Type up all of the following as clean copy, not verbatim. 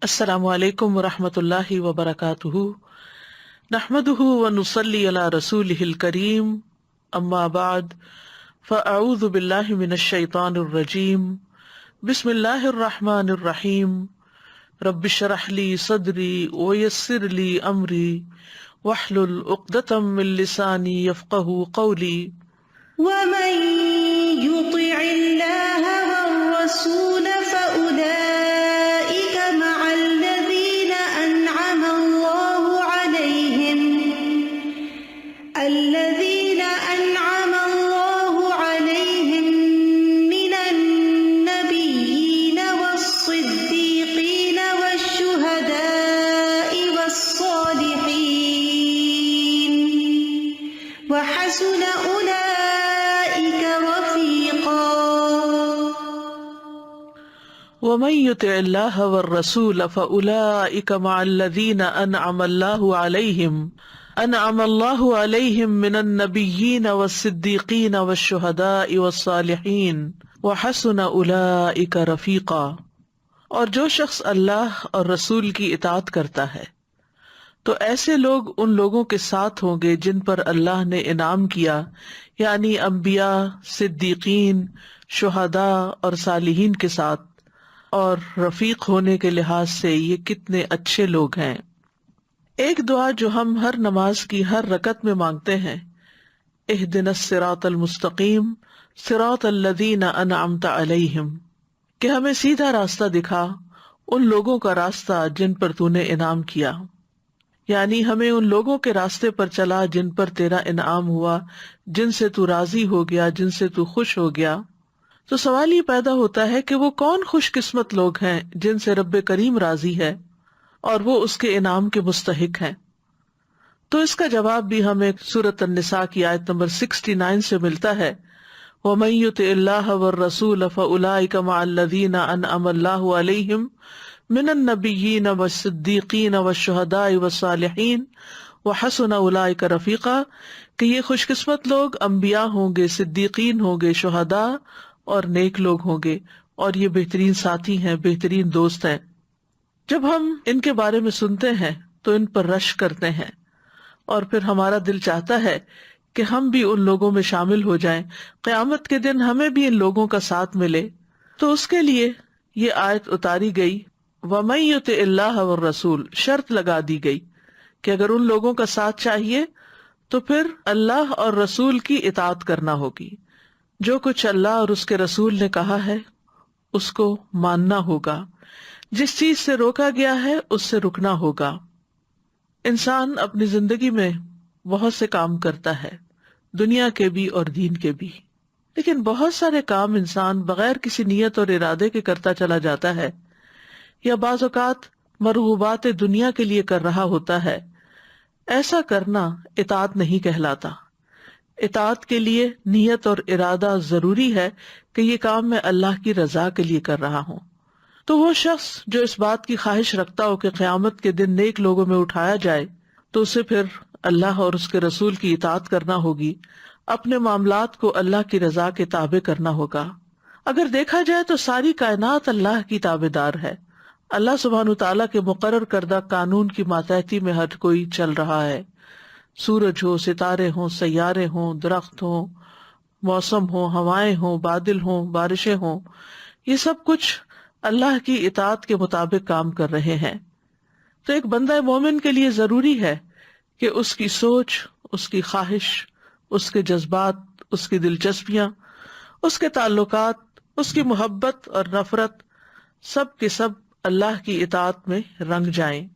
السلام علیکم ورحمۃ اللہ وبرکاتہ، نحمدہ ونصلی علی رسولہ الکریم، اما بعد فاعوذ باللہ من الشیطان الرجیم، بسم اللہ الرحمن الرحیم، رب اشرح لی صدری ویسر لی امری واحلل عقدۃ من لسانی یفقہوا قولی۔ ومن يطع الله والرسول فأولئك مع الذين أنعم الله عليهم من النبيين والصديقين والشهداء والصالحين وحسن ومن يطع الله والرسول فأولئك مع الذين أنعم الله عليهم من النبيين والصديقين والشهداء والصالحين وحسن أولئك رفيقا۔ اور جو شخص اللہ اور رسول کی اطاعت کرتا ہے تو ایسے لوگ ان لوگوں کے ساتھ ہوں گے جن پر اللہ نے انعام کیا، یعنی انبیاء، صدیقین، شہداء اور صالحین کے ساتھ۔ اور رفیق ہونے کے لحاظ سے یہ کتنے اچھے لوگ ہیں۔ ایک دعا جو ہم ہر نماز کی ہر رکعت میں مانگتے ہیں، اہدنا الصراط المستقیم صراط الذین انعمت علیہم، کہ ہمیں سیدھا راستہ دکھا، ان لوگوں کا راستہ جن پر تو نے انعام کیا، یعنی ہمیں ان لوگوں کے راستے پر چلا جن پر تیرا انعام ہوا، جن سے تو راضی ہو گیا، جن سے تو خوش ہو گیا۔ تو سوال یہ پیدا ہوتا ہے کہ وہ کون خوش قسمت لوگ ہیں جن سے رب کریم راضی ہے اور وہ اس کے انعام کے مستحق ہیں۔ تو اس کا جواب بھی ہمیں سورۃ النساء کی آیت نمبر 69 سے ملتا ہے، وَمَن يُطِعِ اللَّهَ وَالرَّسُولَ فَأُولَٰئِكَ مَعَ الَّذِينَ أَنْعَمَ اللَّهُ عَلَيْهِمْ مِنَ النَّبِيِّينَ وَالصِّدِّيقِينَ وَالشُّهَدَاءِ وَالصَّالِحِينَ وَحَسُنَ أُولَٰئِكَ رَفِيقًا، کہ یہ خوش قسمت لوگ انبیاء ہوں گے، صدیقین ہوں گے، شہداء اور نیک لوگ ہوں گے، اور یہ بہترین ساتھی ہیں، بہترین دوست ہیں۔ جب ہم ان کے بارے میں سنتے ہیں تو ان پر رشک کرتے ہیں، اور پھر ہمارا دل چاہتا ہے کہ ہم بھی ان لوگوں میں شامل ہو جائیں، قیامت کے دن ہمیں بھی ان لوگوں کا ساتھ ملے۔ تو اس کے لیے یہ آیت اتاری گئی، وَمَن يُطِعِ اللَّهَ وَالرَّسُولَ، شرط لگا دی گئی کہ اگر ان لوگوں کا ساتھ چاہیے تو پھر اللہ اور رسول کی اطاعت کرنا ہوگی۔ جو کچھ اللہ اور اس کے رسول نے کہا ہے اس کو ماننا ہوگا، جس چیز سے روکا گیا ہے اس سے رکنا ہوگا۔ انسان اپنی زندگی میں بہت سے کام کرتا ہے، دنیا کے بھی اور دین کے بھی، لیکن بہت سارے کام انسان بغیر کسی نیت اور ارادے کے کرتا چلا جاتا ہے، یا بعض اوقات مرغوبات دنیا کے لیے کر رہا ہوتا ہے۔ ایسا کرنا اطاعت نہیں کہلاتا۔ اطاعت کے لیے نیت اور ارادہ ضروری ہے کہ یہ کام میں اللہ کی رضا کے لیے کر رہا ہوں۔ تو وہ شخص جو اس بات کی خواہش رکھتا ہو کہ قیامت کے دن نیک لوگوں میں اٹھایا جائے تو اسے پھر اللہ اور اس کے رسول کی اطاعت کرنا ہوگی، اپنے معاملات کو اللہ کی رضا کے تابع کرنا ہوگا۔ اگر دیکھا جائے تو ساری کائنات اللہ کی تابع دار ہے، اللہ سبحانہ تعالیٰ کے مقرر کردہ قانون کی ماتحتی میں ہر کوئی چل رہا ہے۔ سورج ہو، ستارے ہوں، سیارے ہوں، درخت ہوں، موسم ہوں، ہوائیں ہوں، بادل ہوں، بارشیں ہوں، یہ سب کچھ اللہ کی اطاعت کے مطابق کام کر رہے ہیں۔ تو ایک بندہ مومن کے لیے ضروری ہے کہ اس کی سوچ، اس کی خواہش، اس کے جذبات، اس کی دلچسپیاں، اس کے تعلقات، اس کی محبت اور نفرت، سب کے سب اللہ کی اطاعت میں رنگ جائیں۔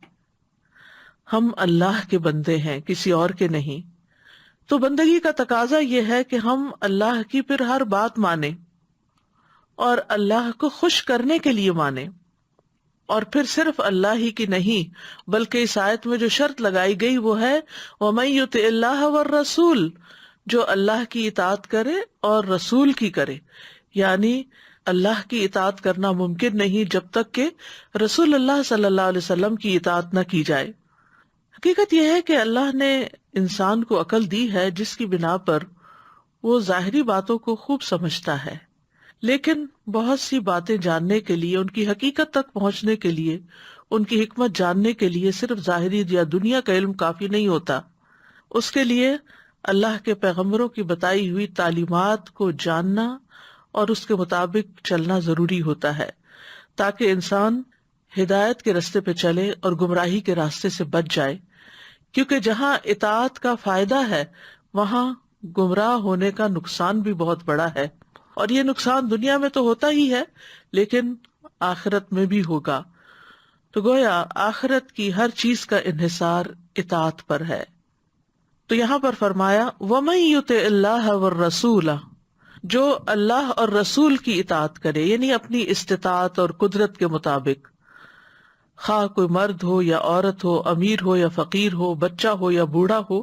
ہم اللہ کے بندے ہیں، کسی اور کے نہیں۔ تو بندگی کا تقاضا یہ ہے کہ ہم اللہ کی پھر ہر بات مانیں اور اللہ کو خوش کرنے کے لیے مانیں، اور پھر صرف اللہ ہی کی نہیں بلکہ اس آیت میں جو شرط لگائی گئی وہ ہے وَمَن يُطِعِ اللَّهَ وَالرَّسُولَ، جو اللہ کی اطاعت کرے اور رسول کی کرے، یعنی اللہ کی اطاعت کرنا ممکن نہیں جب تک کہ رسول اللہ صلی اللہ علیہ وسلم کی اطاعت نہ کی جائے۔ حقیقت یہ ہے کہ اللہ نے انسان کو عقل دی ہے جس کی بنا پر وہ ظاہری باتوں کو خوب سمجھتا ہے، لیکن بہت سی باتیں جاننے کے لیے، ان کی حقیقت تک پہنچنے کے لیے ان کی حکمت جاننے کے لیے صرف ظاہری یا دنیا کا علم کافی نہیں ہوتا، اس کے لیے اللہ کے پیغمبروں کی بتائی ہوئی تعلیمات کو جاننا اور اس کے مطابق چلنا ضروری ہوتا ہے، تاکہ انسان ہدایت کے راستے پہ چلے اور گمراہی کے راستے سے بچ جائے، کیونکہ جہاں اطاعت کا فائدہ ہے وہاں گمراہ ہونے کا نقصان بھی بہت بڑا ہے، اور یہ نقصان دنیا میں تو ہوتا ہی ہے لیکن آخرت میں بھی ہوگا۔ تو گویا آخرت کی ہر چیز کا انحصار اطاعت پر ہے۔ تو یہاں پر فرمایا وَمَن يُطِعِ اللَّهَ وَالرَّسُولَ، جو اللہ اور رسول کی اطاعت کرے، یعنی اپنی استطاعت اور قدرت کے مطابق، خواہ کوئی مرد ہو یا عورت ہو، امیر ہو یا فقیر ہو، بچہ ہو یا بوڑھا ہو،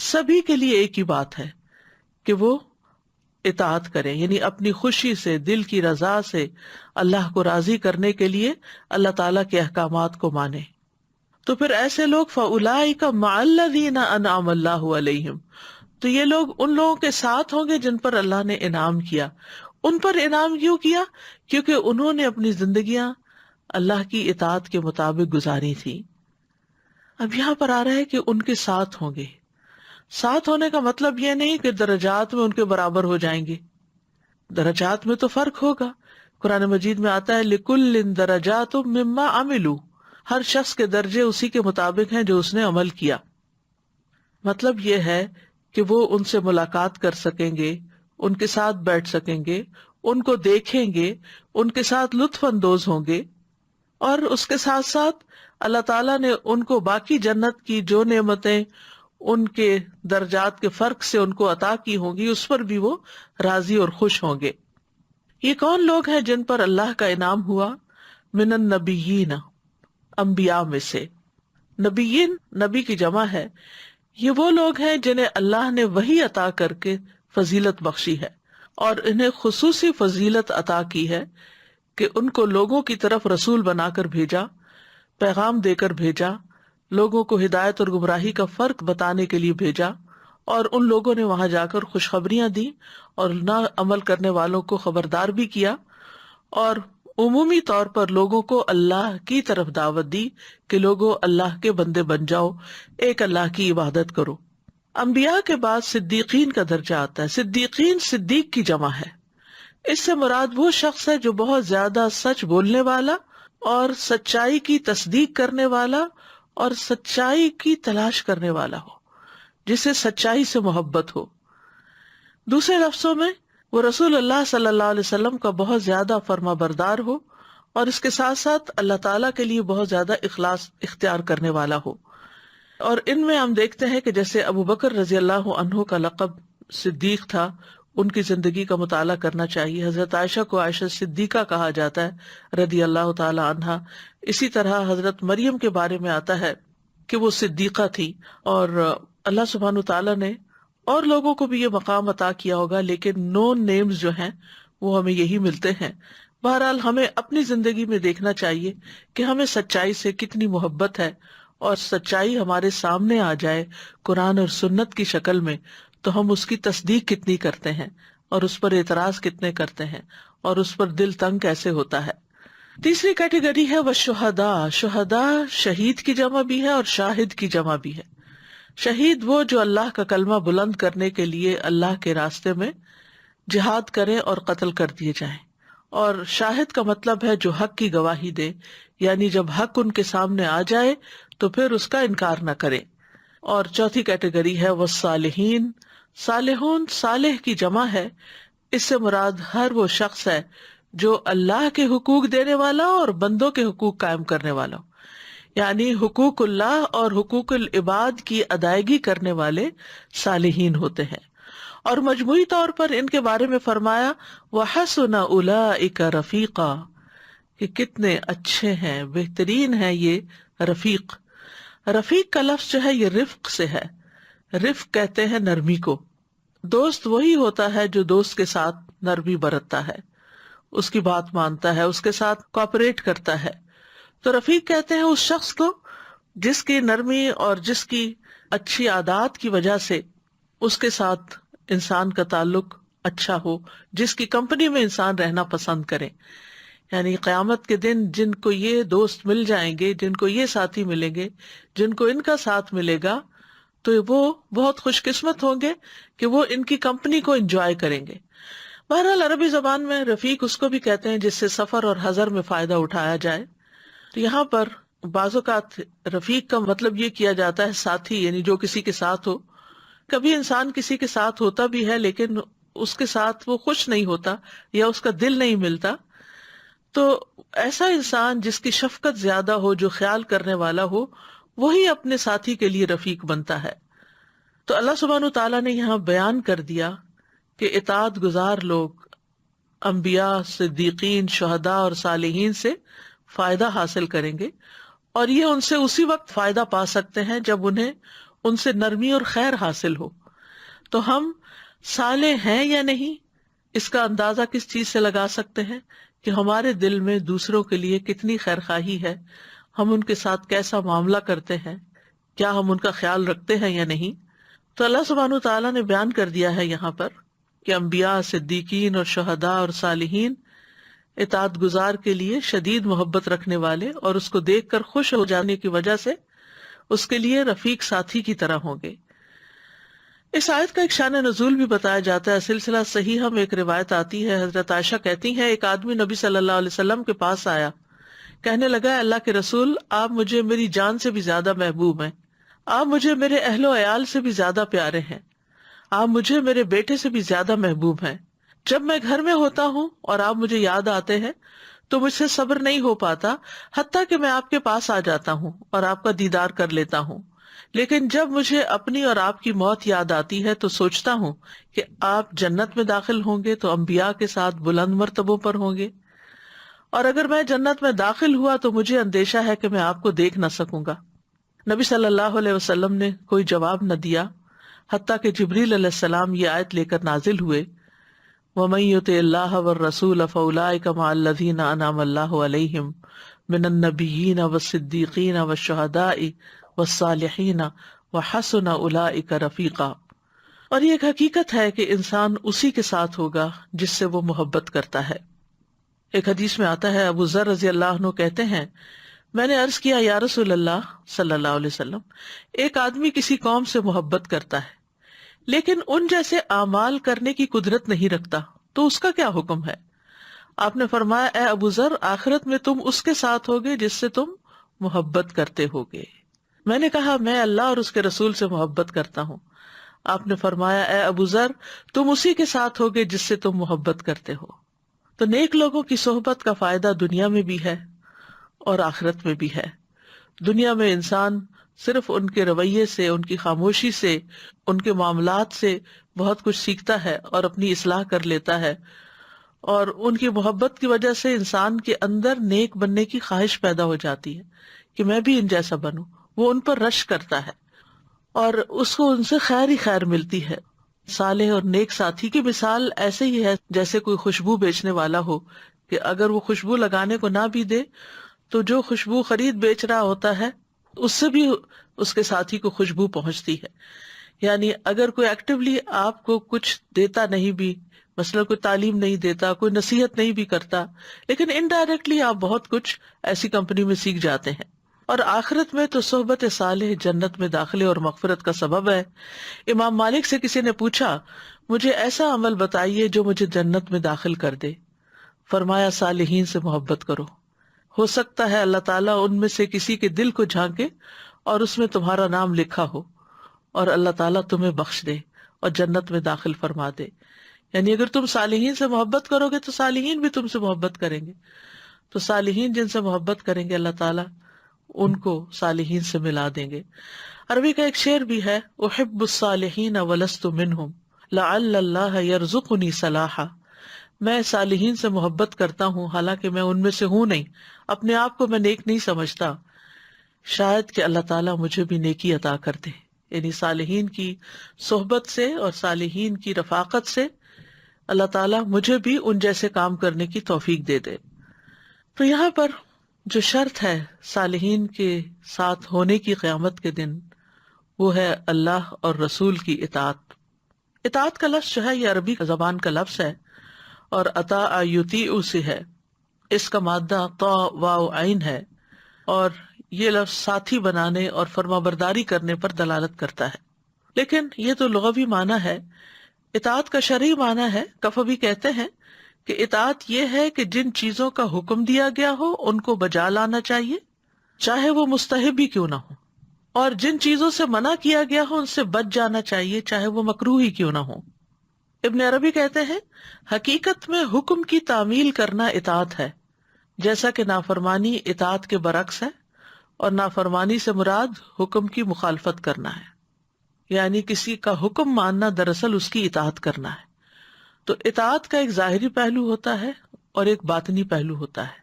سبھی کے لیے ایک ہی بات ہے کہ وہ اطاعت کریں، یعنی اپنی خوشی سے، دل کی رضا سے اللہ کو راضی کرنے کے لیے اللہ تعالیٰ کے احکامات کو مانیں۔ تو پھر ایسے لوگ فَأُولَٰئِکَ مَعَ الَّذِينَ أَنْعَمَ اللَّهُ عَلَيْهِمْ، تو یہ لوگ ان لوگوں کے ساتھ ہوں گے جن پر اللہ نے انعام کیا۔ ان پر انعام کیوں کیا؟ کیونکہ انہوں نے اپنی زندگیاں اللہ کی اطاعت کے مطابق گزاری تھی۔ اب یہاں پر آ رہا ہے کہ ان کے ساتھ ہوں گے۔ ساتھ ہونے کا مطلب یہ نہیں کہ درجات میں ان کے برابر ہو جائیں گے، درجات میں تو فرق ہوگا۔ قرآن مجید میں آتا ہے لِكُلٍّ دَرَجَاتٌ مِّمَّا عَمِلُوا، ہر شخص کے درجے اسی کے مطابق ہیں جو اس نے عمل کیا۔ مطلب یہ ہے کہ وہ ان سے ملاقات کر سکیں گے، ان کے ساتھ بیٹھ سکیں گے، ان کو دیکھیں گے، ان کے ساتھ لطف اندوز ہوں گے، اور اس کے ساتھ ساتھ اللہ تعالیٰ نے ان کو باقی جنت کی جو نعمتیں ان کے درجات کے فرق سے ان کو عطا کی ہوں گی اس پر بھی وہ راضی اور خوش ہوں گے۔ یہ کون لوگ ہیں جن پر اللہ کا انعام ہوا؟ من النبیین، انبیاء میں سے۔ نبیین نبی کی جمع ہے۔ یہ وہ لوگ ہیں جنہیں اللہ نے وحی عطا کر کے فضیلت بخشی ہے، اور انہیں خصوصی فضیلت عطا کی ہے کہ ان کو لوگوں کی طرف رسول بنا کر بھیجا، پیغام دے کر بھیجا، لوگوں کو ہدایت اور گمراہی کا فرق بتانے کے لیے بھیجا، اور ان لوگوں نے وہاں جا کر خوشخبریاں دی اور نہ عمل کرنے والوں کو خبردار بھی کیا، اور عمومی طور پر لوگوں کو اللہ کی طرف دعوت دی کہ لوگوں اللہ کے بندے بن جاؤ، ایک اللہ کی عبادت کرو۔ انبیاء کے بعد صدیقین کا درجہ آتا ہے۔ صدیقین صدیق کی جمع ہے۔ اس سے مراد وہ شخص ہے جو بہت زیادہ سچ بولنے والا اور سچائی کی تصدیق کرنے والا اور سچائی کی تلاش کرنے والا ہو، جسے سچائی سے محبت ہو۔ دوسرے لفظوں میں وہ رسول اللہ صلی اللہ علیہ وسلم کا بہت زیادہ فرما بردار ہو، اور اس کے ساتھ ساتھ اللہ تعالیٰ کے لیے بہت زیادہ اخلاص اختیار کرنے والا ہو۔ اور ان میں ہم دیکھتے ہیں کہ جیسے ابو بکر رضی اللہ عنہ کا لقب صدیق تھا، ان کی زندگی کا مطالعہ کرنا چاہیے۔ حضرت عائشہ کو عائشہ صدیقہ کہا جاتا ہے رضی اللہ تعالی عنہا۔ اسی طرح حضرت مریم کے بارے میں آتا ہے کہ وہ صدیقہ تھی، اور اللہ سبحانہ تعالیٰ نے اور لوگوں کو بھی یہ مقام عطا کیا ہوگا، لیکن نون نیمز جو ہیں وہ ہمیں یہی ملتے ہیں۔ بہرحال ہمیں اپنی زندگی میں دیکھنا چاہیے کہ ہمیں سچائی سے کتنی محبت ہے، اور سچائی ہمارے سامنے آ جائے قرآن اور سنت کی شکل میں تو ہم اس کی تصدیق کتنی کرتے ہیں، اور اس پر اعتراض کتنے کرتے ہیں، اور اس پر دل تنگ کیسے ہوتا ہے۔ تیسری کیٹیگری ہے وہ شہداء۔ شہداء شہید کی جمع بھی ہے اور شاہد کی جمع بھی ہے۔ شہید وہ جو اللہ کا کلمہ بلند کرنے کے لیے اللہ کے راستے میں جہاد کریں اور قتل کر دیے جائیں، اور شاہد کا مطلب ہے جو حق کی گواہی دے، یعنی جب حق ان کے سامنے آ جائے تو پھر اس کا انکار نہ کرے۔ اور چوتھی کیٹیگری ہے وہ صالحین۔ صالحون صالح کی جمع ہے۔ اس سے مراد ہر وہ شخص ہے جو اللہ کے حقوق دینے والا اور بندوں کے حقوق قائم کرنے والا ہو، یعنی حقوق اللہ اور حقوق العباد کی ادائیگی کرنے والے صالحین ہوتے ہیں۔ اور مجموعی طور پر ان کے بارے میں فرمایا وَحَسُنَ أُولَئِكَ رَفِيقًا، کہ کتنے اچھے ہیں، بہترین ہیں یہ رفیق۔ رفیق کا لفظ جو ہے یہ رفق سے ہے۔ رفق کہتے ہیں نرمی کو۔ دوست وہی ہوتا ہے جو دوست کے ساتھ نرمی برتتا ہے، اس کی بات مانتا ہے، اس کے ساتھ کوآپریٹ کرتا ہے۔ تو رفیق کہتے ہیں اس شخص کو جس کی نرمی اور جس کی اچھی عادات کی وجہ سے اس کے ساتھ انسان کا تعلق اچھا ہو، جس کی کمپنی میں انسان رہنا پسند کرے۔ یعنی قیامت کے دن جن کو یہ دوست مل جائیں گے، جن کو یہ ساتھی ملیں گے، جن کو ان کا ساتھ ملے گا، تو وہ بہت خوش قسمت ہوں گے کہ وہ ان کی کمپنی کو انجوائے کریں گے۔ بہرحال عربی زبان میں رفیق اس کو بھی کہتے ہیں جس سے سفر اور حضر میں فائدہ اٹھایا جائے۔ تو یہاں پر بعض اوقات رفیق کا مطلب یہ کیا جاتا ہے ساتھی، یعنی جو کسی کے ساتھ ہو۔ کبھی انسان کسی کے ساتھ ہوتا بھی ہے لیکن اس کے ساتھ وہ خوش نہیں ہوتا یا اس کا دل نہیں ملتا، تو ایسا انسان جس کی شفقت زیادہ ہو، جو خیال کرنے والا ہو، وہی اپنے ساتھی کے لیے رفیق بنتا ہے۔ تو اللہ سبحانہ تعالیٰ نے یہاں بیان کر دیا کہ اطاعت گزار لوگ انبیاء، صدیقین، شہداء اور صالحین سے فائدہ حاصل کریں گے، اور یہ ان سے اسی وقت فائدہ پا سکتے ہیں جب انہیں ان سے نرمی اور خیر حاصل ہو۔ تو ہم صالح ہیں یا نہیں، اس کا اندازہ کس چیز سے لگا سکتے ہیں کہ ہمارے دل میں دوسروں کے لیے کتنی خیر خواہی ہے، ہم ان کے ساتھ کیسا معاملہ کرتے ہیں، کیا ہم ان کا خیال رکھتے ہیں یا نہیں۔ تو اللہ سبحانہ تعالیٰ نے بیان کر دیا ہے یہاں پر کہ انبیاء، صدیقین اور شہداء اور صالحین اطاعت گزار کے لیے شدید محبت رکھنے والے اور اس کو دیکھ کر خوش ہو جانے کی وجہ سے اس کے لیے رفیق ساتھی کی طرح ہوں گے۔ اس آیت کا ایک شان نزول بھی بتایا جاتا ہے، سلسلہ صحیحہ میں ایک روایت آتی ہے، حضرت عائشہ کہتی ہیں ایک آدمی نبی صلی اللہ علیہ وسلم کے پاس آیا، کہنے لگا اللہ کے رسول، آپ مجھے میری جان سے بھی زیادہ محبوب ہیں، آپ مجھے میرے اہل و عیال سے بھی زیادہ پیارے ہیں، آپ مجھے میرے بیٹے سے بھی زیادہ محبوب ہیں۔ جب میں گھر میں ہوتا ہوں اور آپ مجھے یاد آتے ہیں تو مجھ سے صبر نہیں ہو پاتا، حتیٰ کہ میں آپ کے پاس آ جاتا ہوں اور آپ کا دیدار کر لیتا ہوں، لیکن جب مجھے اپنی اور آپ کی موت یاد آتی ہے تو سوچتا ہوں کہ آپ جنت میں داخل ہوں گے تو انبیاء کے ساتھ بلند مرتبوں پر ہوں گے، اور اگر میں جنت میں داخل ہوا تو مجھے اندیشہ ہے کہ میں آپ کو دیکھ نہ سکوں گا۔ نبی صلی اللہ علیہ وسلم نے کوئی جواب نہ دیا، حتیٰ کہ جبریل علیہ السلام یہ آیت لے کر نازل ہوئے، وَمَن يُطِعِ اللَّهَ وَالرَّسُولَ فَأُولَٰئِكَ مَعَ الَّذِينَ أَنْعَمَ اللَّهُ عَلَيْهِم مِّنَ النَّبِيِّينَ وَالصِّدِّيقِينَ وَالشُّهَدَاءِ وَالصَّالِحِينَ وَحَسُنَ أُولَٰئِكَ رَفِيقًا۔ اور یہ ایک حقیقت ہے کہ انسان اسی کے ساتھ ہوگا جس سے وہ محبت کرتا ہے۔ ایک حدیث میں آتا ہے، ابو ذر رضی اللہ عنہ کہتے ہیں، میں نے عرض کیا یا رسول اللہ صلی اللہ علیہ وسلم، ایک آدمی کسی قوم سے محبت کرتا ہے لیکن ان جیسے اعمال کرنے کی قدرت نہیں رکھتا، تو اس کا کیا حکم ہے؟ آپ نے فرمایا، اے ابو ذر، آخرت میں تم اس کے ساتھ ہوگے جس سے تم محبت کرتے ہوگے۔ میں نے کہا، میں اللہ اور اس کے رسول سے محبت کرتا ہوں۔ آپ نے فرمایا، اے ابو ذر، تم اسی کے ساتھ ہوگے جس سے تم محبت کرتے ہو۔ تو نیک لوگوں کی صحبت کا فائدہ دنیا میں بھی ہے اور آخرت میں بھی ہے۔ دنیا میں انسان صرف ان کے رویے سے، ان کی خاموشی سے، ان کے معاملات سے بہت کچھ سیکھتا ہے اور اپنی اصلاح کر لیتا ہے، اور ان کی محبت کی وجہ سے انسان کے اندر نیک بننے کی خواہش پیدا ہو جاتی ہے کہ میں بھی ان جیسا بنوں۔ وہ ان پر رشک کرتا ہے اور اس کو ان سے خیر ہی خیر ملتی ہے۔ صالح اور نیک ساتھی کی مثال ایسے ہی ہے جیسے کوئی خوشبو بیچنے والا ہو کہ اگر وہ خوشبو لگانے کو نہ بھی دے تو جو خوشبو خرید بیچ رہا ہوتا ہے اس سے بھی اس کے ساتھی کو خوشبو پہنچتی ہے۔ یعنی اگر کوئی ایکٹیولی آپ کو کچھ دیتا نہیں بھی، مثلا کوئی تعلیم نہیں دیتا، کوئی نصیحت نہیں بھی کرتا، لیکن انڈائریکٹلی آپ بہت کچھ ایسی کمپنی میں سیکھ جاتے ہیں۔ اور آخرت میں تو صحبت صالح جنت میں داخلے اور مغفرت کا سبب ہے۔ امام مالک سے کسی نے پوچھا، مجھے ایسا عمل بتائیے جو مجھے جنت میں داخل کر دے۔ فرمایا، صالحین سے محبت کرو، ہو سکتا ہے اللہ تعالیٰ ان میں سے کسی کے دل کو جھانکے اور اس میں تمہارا نام لکھا ہو، اور اللہ تعالیٰ تمہیں بخش دے اور جنت میں داخل فرما دے۔ یعنی اگر تم صالحین سے محبت کرو گے تو صالحین بھی تم سے محبت کریں گے۔ تو صالحین جن سے محبت کریں گے اللہ تعالیٰ ان کو صالحین سے ملا دیں گے۔ عربی کا ایک شعر بھی ہے، احب الصالحین ولست منہم لعل اللہ یرزقنی صلاحا۔ میں صالحین سے محبت کرتا ہوں حالانکہ میں ان میں سے ہوں نہیں، اپنے آپ کو میں نیک نہیں سمجھتا، شاید کہ اللہ تعالیٰ مجھے بھی نیکی عطا کر دے۔ یعنی صالحین کی صحبت سے اور صالحین کی رفاقت سے اللہ تعالیٰ مجھے بھی ان جیسے کام کرنے کی توفیق دے دے۔ تو یہاں پر جو شرط ہے صالحین کے ساتھ ہونے کی قیامت کے دن، وہ ہے اللہ اور رسول کی اطاعت۔ اطاعت کا لفظ جو ہے یہ عربی زبان کا لفظ ہے اور اطاع یطیع سے ہے۔ اس کا مادہ طا واو عین ہے، اور یہ لفظ ساتھی بنانے اور فرما برداری کرنے پر دلالت کرتا ہے، لیکن یہ تو لغوی معنی ہے۔ اطاعت کا شرعی معنی ہے، کفوی کہتے ہیں کہ اطاعت یہ ہے کہ جن چیزوں کا حکم دیا گیا ہو ان کو بجا لانا چاہیے، چاہے وہ مستحب ہی کیوں نہ ہو، اور جن چیزوں سے منع کیا گیا ہو ان سے بچ جانا چاہیے، چاہے وہ مکروہ ہی کیوں نہ ہو۔ ابن عربی کہتے ہیں حقیقت میں حکم کی تعمیل کرنا اطاعت ہے، جیسا کہ نافرمانی اطاعت کے برعکس ہے، اور نافرمانی سے مراد حکم کی مخالفت کرنا ہے، یعنی کسی کا حکم ماننا دراصل اس کی اطاعت کرنا ہے۔ تو اطاعت کا ایک ظاہری پہلو ہوتا ہے اور ایک باطنی پہلو ہوتا ہے۔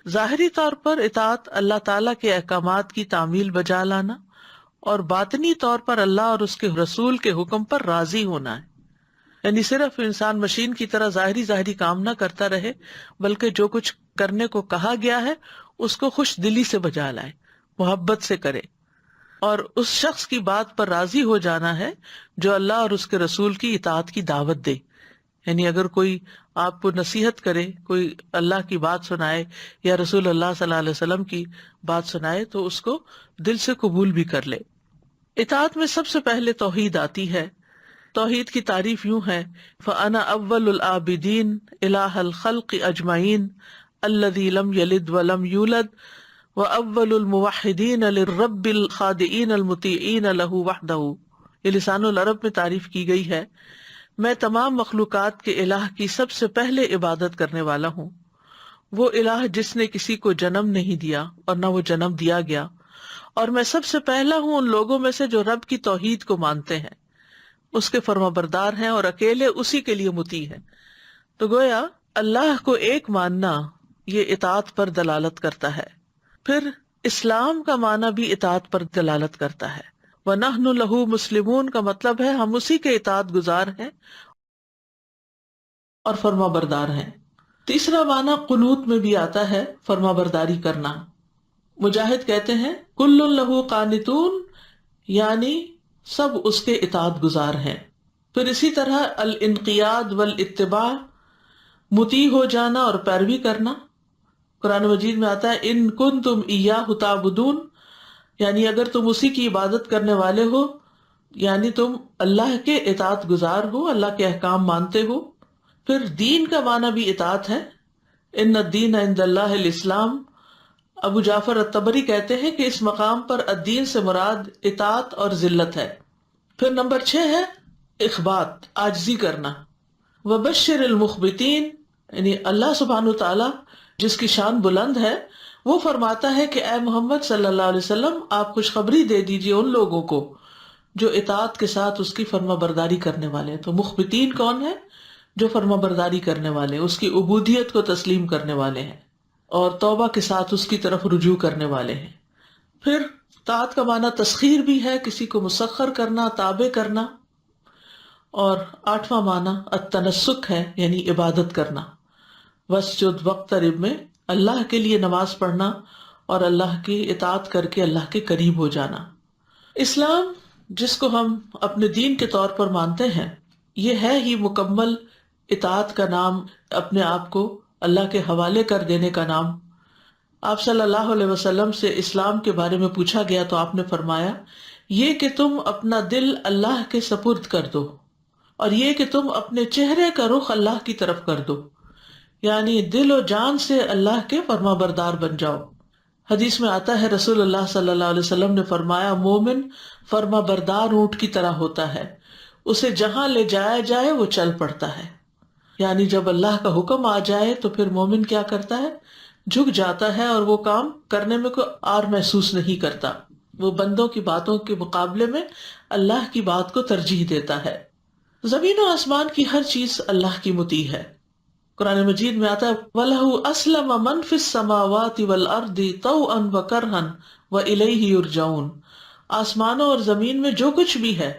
ظاہری طور پر اطاعت اللہ تعالیٰ کے احکامات کی تعمیل بجا لانا، اور باطنی طور پر اللہ اور اس کے رسول کے حکم پر راضی ہونا ہے، یعنی صرف انسان مشین کی طرح ظاہری کام نہ کرتا رہے، بلکہ جو کچھ کرنے کو کہا گیا ہے اس کو خوش دلی سے بجا لائے، محبت سے کرے، اور اس شخص کی بات پر راضی ہو جانا ہے جو اللہ اور اس کے رسول کی اطاعت کی دعوت دے۔ یعنی اگر کوئی آپ کو نصیحت کرے، کوئی اللہ کی بات سنائے یا رسول اللہ صلی اللہ علیہ وسلم کی بات سنائے تو اس کو دل سے قبول بھی کر لے۔ اطاعت میں سب سے پہلے توحید آتی ہے۔ توحید کی تعریف یوں ہے: فَأَنَا أَوَّلُ الْعَابِدِينَ إِلَٰهَ الْخَلْقِ أَجْمَعِينَ الَّذِي لَمْ يَلِدْ وَلَمْ يُولَدْ وَأَوَّلُ الْمُوَحِّدِينَ لِلرَّبِّ الْخَاضِعِينَ الْمُطِيعِينَ لَهُ وَحْدَهُ۔ یہ لسان العرب میں تعریف کی گئی ہے۔ میں تمام مخلوقات کے الہ کی سب سے پہلے عبادت کرنے والا ہوں، وہ الہ جس نے کسی کو جنم نہیں دیا اور نہ وہ جنم دیا گیا، اور میں سب سے پہلا ہوں ان لوگوں میں سے جو رب کی توحید کو مانتے ہیں، اس کے فرما بردار ہیں اور اکیلے اسی کے لیے مطیع ہیں۔ تو گویا اللہ کو ایک ماننا یہ اطاعت پر دلالت کرتا ہے۔ پھر اسلام کا معنی بھی اطاعت پر دلالت کرتا ہے۔ وَنَحْنُ لَهُ مُسْلِمُونَ کا مطلب ہے ہم اسی کے اطاعت گزار ہیں اور فرما بردار ہیں۔ تیسرا معنی قنوت میں بھی آتا ہے، فرما برداری کرنا۔ مجاہد کہتے ہیں کُلٌّ لَهُ قانتون، یعنی سب اس کے اطاعت گزار ہیں۔ پھر اسی طرح الانقیاد والاتباع، مطیع ہو جانا اور پیروی کرنا۔ قرآن مجید میں آتا ہے ان کنتم ایاہ تعبدون، یعنی اگر تم اسی کی عبادت کرنے والے ہو، یعنی تم اللہ کے اطاعت گزار ہو، اللہ کے احکام مانتے ہو۔ پھر دین کا معنی بھی اطاعت ہے۔ ان الدین عند اللہ الاسلام۔ ابو جعفر الطبری کہتے ہیں کہ اس مقام پر الدین سے مراد اطاعت اور ذلت ہے۔ پھر نمبر 6 ہے اخبات، عاجزی کرنا۔ وبشر المخبتین، یعنی اللہ سبحانہ تعالیٰ جس کی شان بلند ہے وہ فرماتا ہے کہ اے محمد صلی اللہ علیہ وسلم آپ خوشخبری دے دیجئے ان لوگوں کو جو اطاعت کے ساتھ اس کی فرما برداری کرنے والے ہیں۔ تو مخبتین کون ہے؟ جو فرما برداری کرنے والے، اس کی عبودیت کو تسلیم کرنے والے ہیں اور توبہ کے ساتھ اس کی طرف رجوع کرنے والے ہیں۔ پھر طاعت کا معنی تسخیر بھی ہے، کسی کو مسخر کرنا، تابع کرنا۔ اور 8واں معنی التنسک ہے، یعنی عبادت کرنا۔ واسجد واقترب میں اللہ کے لیے نماز پڑھنا اور اللہ کی اطاعت کر کے اللہ کے قریب ہو جانا۔ اسلام جس کو ہم اپنے دین کے طور پر مانتے ہیں، یہ ہے ہی مکمل اطاعت کا نام، اپنے آپ کو اللہ کے حوالے کر دینے کا نام۔ آپ صلی اللہ علیہ وسلم سے اسلام کے بارے میں پوچھا گیا تو آپ نے فرمایا یہ کہ تم اپنا دل اللہ کے سپرد کر دو، اور یہ کہ تم اپنے چہرے کا رخ اللہ کی طرف کر دو، یعنی دل و جان سے اللہ کے فرما بردار بن جاؤ۔ حدیث میں آتا ہے رسول اللہ صلی اللہ علیہ وسلم نے فرمایا مومن فرما بردار اونٹ کی طرح ہوتا ہے، اسے جہاں لے جایا جائے وہ چل پڑتا ہے۔ یعنی جب اللہ کا حکم آ جائے تو پھر مومن کیا کرتا ہے؟ جھک جاتا ہے اور وہ کام کرنے میں کوئی آر محسوس نہیں کرتا، وہ بندوں کی باتوں کے مقابلے میں اللہ کی بات کو ترجیح دیتا ہے۔ زمین و آسمان کی ہر چیز اللہ کی مطیع ہے۔ قرآن مجید میں آتا ہے وَلَهُ أَسْلَمَ مَنْ فِي السَّمَاوَاتِ وَالْأَرْضِ طَوْعًا وَكَرْهًا وَإِلَيْهِ يُرْجَعُونَ۔ آسمانوں اور زمین میں جو کچھ بھی ہے،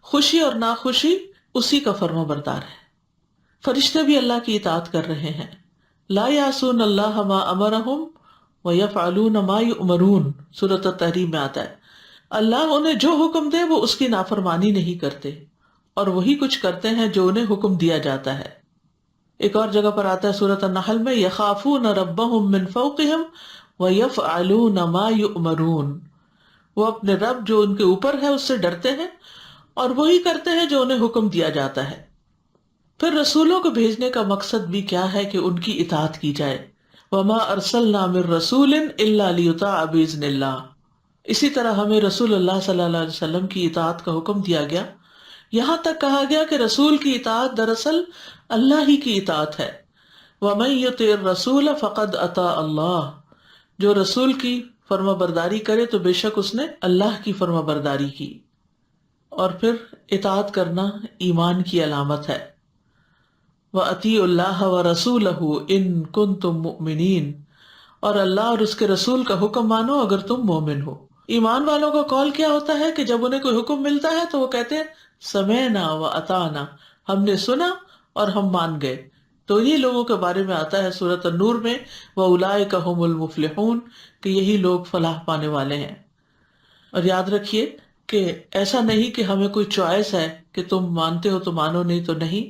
خوشی اور ناخوشی، اسی کا فرما بردار ہے۔ فرشتے بھی اللہ کی اطاعت کر رہے ہیں۔ لا یعصون اللہ ما امرہم ویفعلون ما یؤمرون، سورۃ التحریم میں آتا ہے اللہ انہیں جو حکم دے وہ اس کی نافرمانی نہیں کرتے، اور وہی کچھ کرتے ہیں جو انہیں حکم دیا جاتا ہے۔ ایک اور جگہ پر آتا ہے سورۃ النحل میں یخافون ربہم من فوقہم ویفعلون ما یؤمرون، وہ اپنے رب جو ان کے اوپر ہے اس سے ڈرتے ہیں اور وہی کرتے ہیں جو انہیں حکم دیا جاتا ہے۔ پھر رسولوں کو بھیجنے کا مقصد بھی کیا ہے کہ ان کی اطاعت کی جائے، وما ارسلنا من رسول الا لیطاع باذن اللہ۔ اسی طرح ہمیں رسول اللہ صلی اللہ علیہ وسلم کی اطاعت کا حکم دیا گیا، یہاں تک کہا گیا کہ رسول کی اطاعت دراصل اللہ ہی کی اطاعت ہے۔ ومن یطع الرسول فقد اطاع اللہ، جو رسول کی فرما برداری کرے تو بے شک اس نے اللہ کی فرما برداری کی۔ اور پھر اطاعت کرنا ایمان کی علامت ہے۔ وَأَطِيعُوا اللَّهَ وَرَسُولَهُ إِن كُنتُم مُؤْمِنِينَ، اور اللہ اور اس کے رسول کا حکم مانو اگر تم مومن ہو۔ ایمان والوں کا قول کیا ہوتا ہے کہ جب انہیں کوئی حکم ملتا ہے تو وہ کہتے ہیں سمعنا وَأَطَعْنَا، ہم نے سنا اور ہم مان گئے۔ تو انہی لوگوں کے بارے میں آتا ہے سورۃ النور میں وَأُولَٰئِكَ هُمُ الْمُفْلِحُونَ، کہ یہی لوگ فلاح پانے والے ہیں۔ اور یاد رکھیے کہ ایسا نہیں کہ ہمیں کوئی چوائس ہے کہ تم مانتے ہو تو مانو، نہیں تو نہیں۔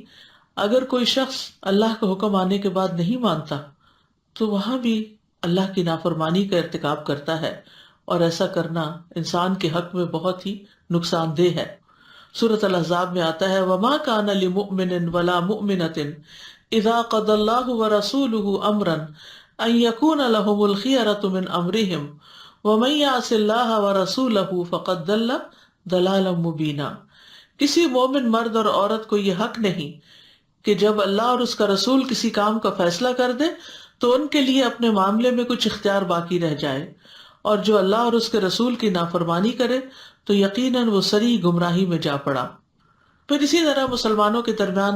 اگر کوئی شخص اللہ کا حکم آنے کے بعد نہیں مانتا تو وہاں بھی اللہ کی نافرمانی کا ارتکاب کرتا ہے، اور ایسا کرنا انسان کے حق میں بہت ہی نقصان دہ ہے۔ سورۃ الاحزاب میں آتا ہے وَمَا كَانَ لِمُؤْمِنٍ وَلَا مُؤْمِنَةٍ إِذَا قَضَى اللَّهُ وَرَسُولُهُ أَمْرًا أَن يَكُونَ لَهُمُ الْخِيَرَةُ مِنْ أَمْرِهِمْ وَمَن يَعْصِ اللَّهَ وَرَسُولَهُ فَقَدْ ضَلَّ ضَلَالًا مُبِينًا۔ کسی مومن مرد اور عورت کو یہ حق نہیں کہ جب اللہ اور اس کا رسول کسی کام کا فیصلہ کر دے تو ان کے لیے اپنے معاملے میں کچھ اختیار باقی رہ جائے، اور جو اللہ اور اس کے رسول کی نافرمانی کرے تو یقیناً وہ صریح گمراہی میں جا پڑا۔ پھر اسی طرح مسلمانوں کے درمیان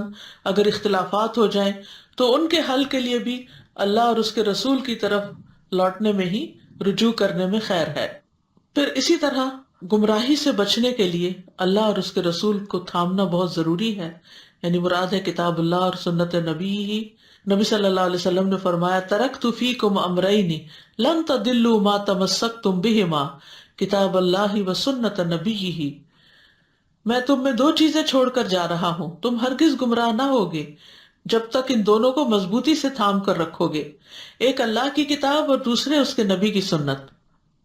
اگر اختلافات ہو جائیں تو ان کے حل کے لیے بھی اللہ اور اس کے رسول کی طرف لوٹنے میں ہی رجوع کرنے میں خیر ہے۔ پھر اسی طرح گمراہی سے بچنے کے لیے اللہ اور اس کے رسول کو تھامنا بہت ضروری ہے، یعنی مراد ہے کتاب اللہ اور سنت نبی ہی۔ نبی صلی اللہ علیہ وسلم نے فرمایا ترکت فیکم امرین لن تضلوا ما تمسکتم بہما کتاب اللہ و سنت نبیہ، میں تم میں دو چیزیں چھوڑ کر جا رہا ہوں، تم ہرگز گمراہ نہ ہوگے جب تک ان دونوں کو مضبوطی سے تھام کر رکھو گے، ایک اللہ کی کتاب اور دوسرے اس کے نبی کی سنت۔